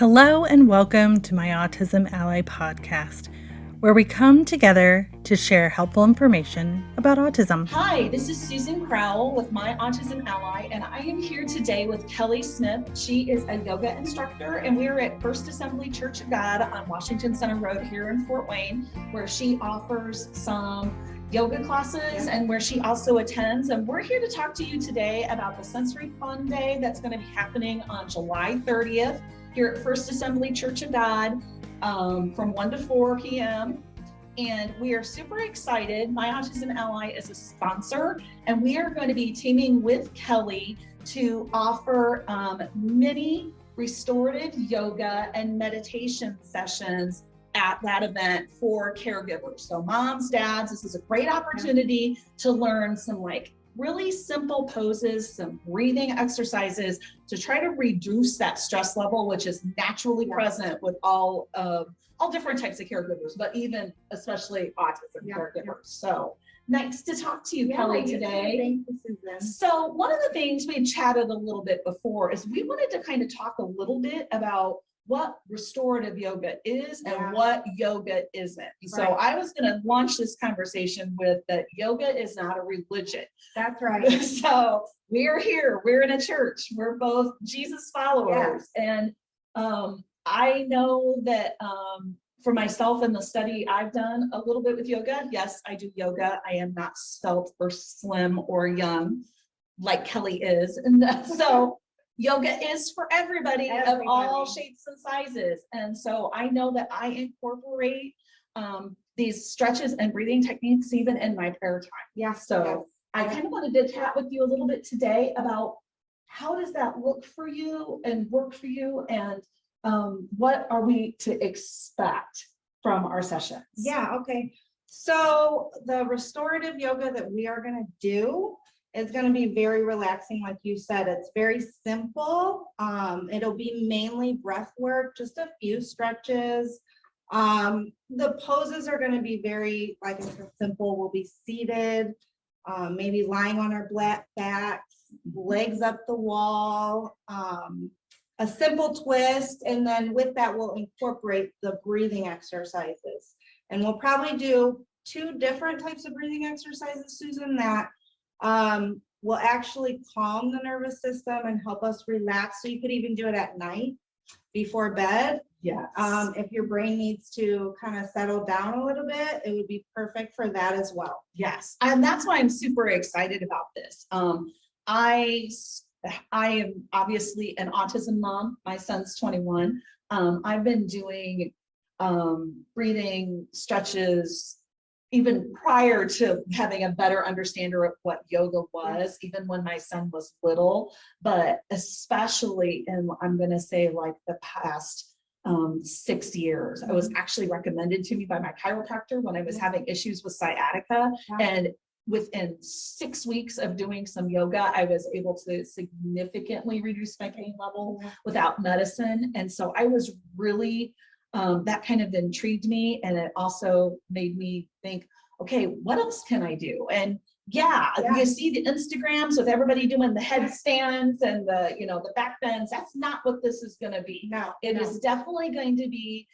Hello and welcome to my Autism Ally podcast, where we come together to share helpful information about autism. Hi, this is Susan Crowell with My Autism Ally, and I am here today with Kelly Smith. She is a yoga instructor, and we are at First Assembly Church of God on Washington Center Road here in Fort Wayne, where she offers some yoga classes and where she also attends. And we're here to talk to you today about the Sensory Fun Day that's going to be happening on July 30th here at First Assembly Church of God from 1 to 4 p.m. And we are super excited. My Autism Ally is a sponsor, and we are going to be teaming with Kelly to offer mini restorative yoga and meditation sessions at that event for caregivers. So moms, dads, this is a great opportunity to learn some really simple poses, some breathing exercises to try to reduce that stress level, which is naturally present with all different types of caregivers, but even especially autism caregivers. So nice to talk to you, Kelly, today. Thank you, Susan. So one of the things we had chatted a little bit before is we wanted to kind of talk a little bit about what restorative yoga is and what yoga isn't. So I was going to launch this conversation with that yoga is not a religion. That's right. So we're here, we're in a church, we're both Jesus followers. And I know that for myself in the study I've done a little bit with yoga. Yes, I do yoga. I am not svelte or slim or young like Kelly is. And so yoga is for everybody of all shapes and sizes. And so I know that I incorporate these stretches and breathing techniques even in my prayer time. Yeah. So I kind of wanted to chat with you a little bit today about how does that look for you and work for you, and what are we to expect from our sessions? Yeah, okay. So the restorative yoga that we are going to do is going to be very relaxing. Like you said, it's very simple. It'll be mainly breath work, just a few stretches. The poses are going to be very, like I said, simple. We'll be seated, maybe lying on our backs, legs up the wall, a simple twist, and then with that we'll incorporate the breathing exercises. And we'll probably do 2 different types of breathing exercises, Susan, that will actually calm the nervous system and help us relax. So you could even do it at night before bed. Yes. If your brain needs to kind of settle down a little bit, it would be perfect for that as well. Yes, and that's why I'm super excited about this. I am obviously an autism mom. My son's 21. I've been doing breathing stretches even prior to having a better understanding of what yoga was, even when my son was little, but especially in, I'm going to say, like the past 6 years. I was actually recommended to me by my chiropractor when I was having issues with sciatica, and within 6 weeks of doing some yoga, I was able to significantly reduce my pain level without medicine. And so I was really, that kind of intrigued me. And it also made me think, okay, what else can I do? And you see the Instagrams with everybody doing the headstands and the, the back bends. That's not what this is going to be. No, it is definitely going to be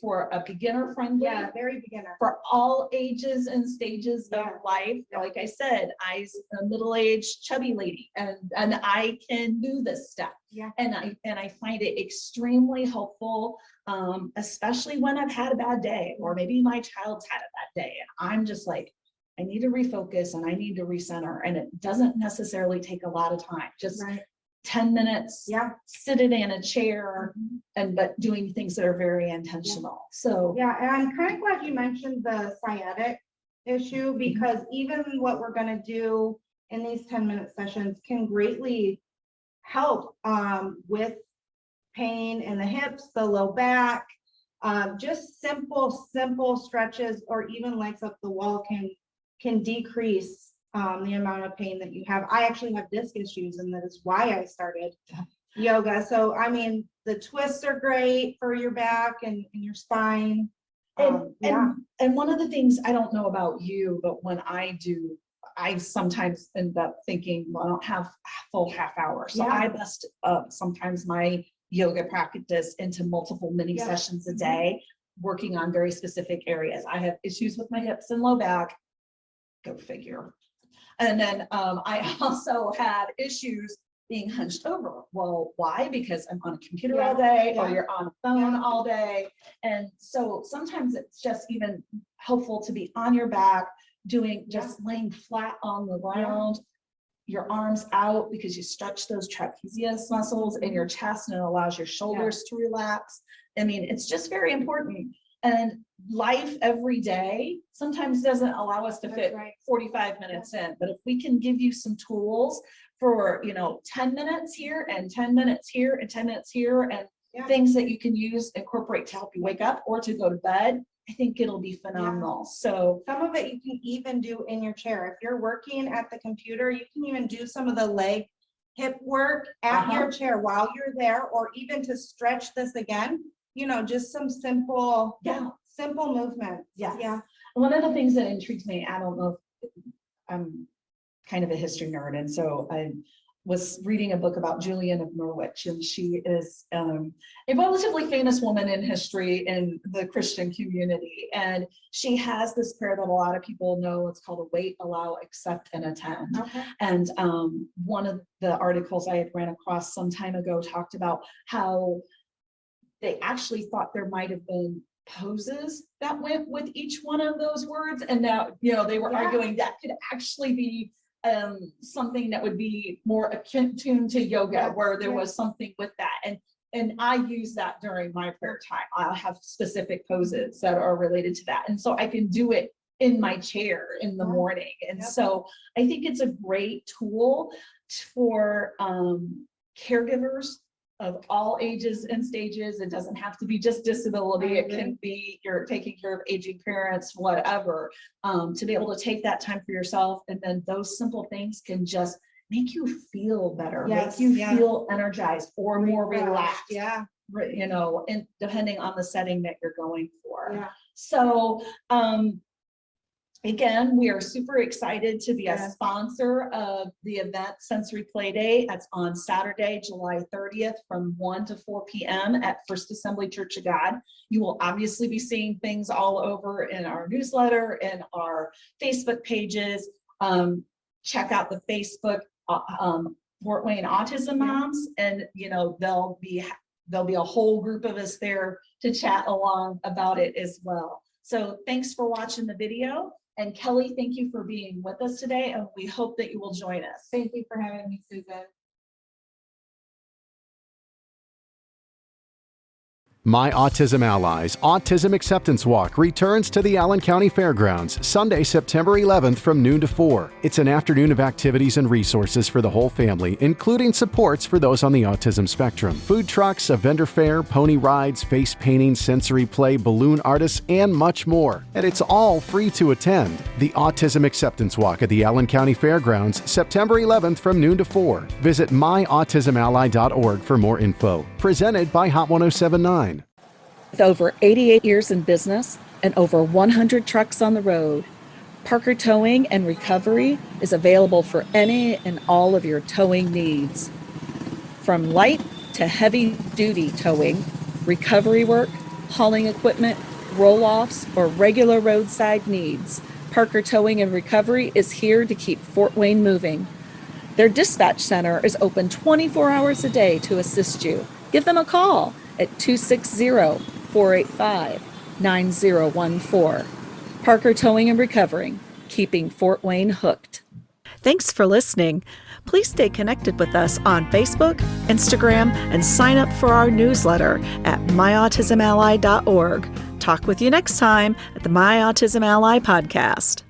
for a beginner friendly, very beginner, for all ages and stages of life. Like I said, I'm a middle-aged chubby lady, and I can do this stuff. And I find it extremely helpful, especially when I've had a bad day, or maybe my child's had a bad day, and I'm just like, I need to refocus and I need to recenter, and it doesn't necessarily take a lot of time. Just 10 minutes, sit it in a chair, but doing things that are very intentional. So and I'm kind of glad you mentioned the sciatic issue, because even what we're going to do in these 10-minute sessions can greatly help with pain in the hips, the low back. Just simple stretches or even legs up the wall can decrease the amount of pain that you have. I actually have disc issues, and that is why I started yoga. So I mean, the twists are great for your back and your spine. And one of the things, I don't know about you, but when I do, I sometimes end up thinking, well, I don't have full half hour. So I bust up sometimes my yoga practice into multiple mini sessions a day, working on very specific areas. I have issues with my hips and low back, go figure. And then I also had issues being hunched over. Well, why? Because I'm on a computer all day, or you're on a phone all day. And so sometimes it's just even helpful to be on your back, doing just laying flat on the ground, your arms out, because you stretch those trapezius muscles in your chest, and it allows your shoulders to relax. I mean, it's just very important. And life every day sometimes doesn't allow us to fit 45 minutes in, but if we can give you some tools for, 10 minutes here and 10 minutes here and 10 minutes here, and things that you can use, incorporate to help you wake up or to go to bed, I think it'll be phenomenal. So some of it you can even do in your chair. If you're working at the computer, you can even do some of the leg hip work at your chair while you're there, or even to stretch this again, just some simple movements. Yeah. One of the things that intrigues me, I don't know if I'm kind of a history nerd, and so I was reading a book about Julian of Norwich, and she is a relatively famous woman in history in the Christian community. And she has this prayer that a lot of people know. It's called Await, Allow, Accept, and Attend. And one of the articles I had ran across some time ago talked about how they actually thought there might have been poses that went with each one of those words. And now, they were arguing that could actually be something that would be more attuned to yoga, where there was something with that. And I use that during my prayer time. I'll have specific poses that are related to that. And so I can do it in my chair in the morning. And so I think it's a great tool for caregivers of all ages and stages. It doesn't have to be just disability. It can be you're taking care of aging parents, whatever, to be able to take that time for yourself. And then those simple things can just make you feel better, make you feel energized or more relaxed, and depending on the setting that you're going for. So, again, we are super excited to be a sponsor of the event Sensory Play Day. That's on Saturday, July 30th from 1 to 4 p.m. at First Assembly Church of God. You will obviously be seeing things all over in our newsletter and our Facebook pages. Check out the Facebook Fort Wayne Autism Moms, and there'll be a whole group of us there to chat along about it as well. So thanks for watching the video. And Kelly, thank you for being with us today, and we hope that you will join us. Thank you for having me, Susan. My Autism Allies Autism Acceptance Walk returns to the Allen County Fairgrounds Sunday, September 11th from noon to 4. It's an afternoon of activities and resources for the whole family, including supports for those on the autism spectrum. Food trucks, a vendor fair, pony rides, face painting, sensory play, balloon artists, and much more. And it's all free to attend. The Autism Acceptance Walk at the Allen County Fairgrounds, September 11th from noon to 4. Visit myautismally.org for more info. Presented by Hot 1079. With over 88 years in business and over 100 trucks on the road, Parker Towing and Recovery is available for any and all of your towing needs. From light to heavy duty towing, recovery work, hauling equipment, roll-offs, or regular roadside needs, Parker Towing and Recovery is here to keep Fort Wayne moving. Their dispatch center is open 24 hours a day to assist you. Give them a call at 260-485-9014. Parker Towing and Recovering, keeping Fort Wayne hooked. Thanks for listening. Please stay connected with us on Facebook, Instagram, and sign up for our newsletter at myautismally.org. Talk with you next time at the My Autism Ally podcast.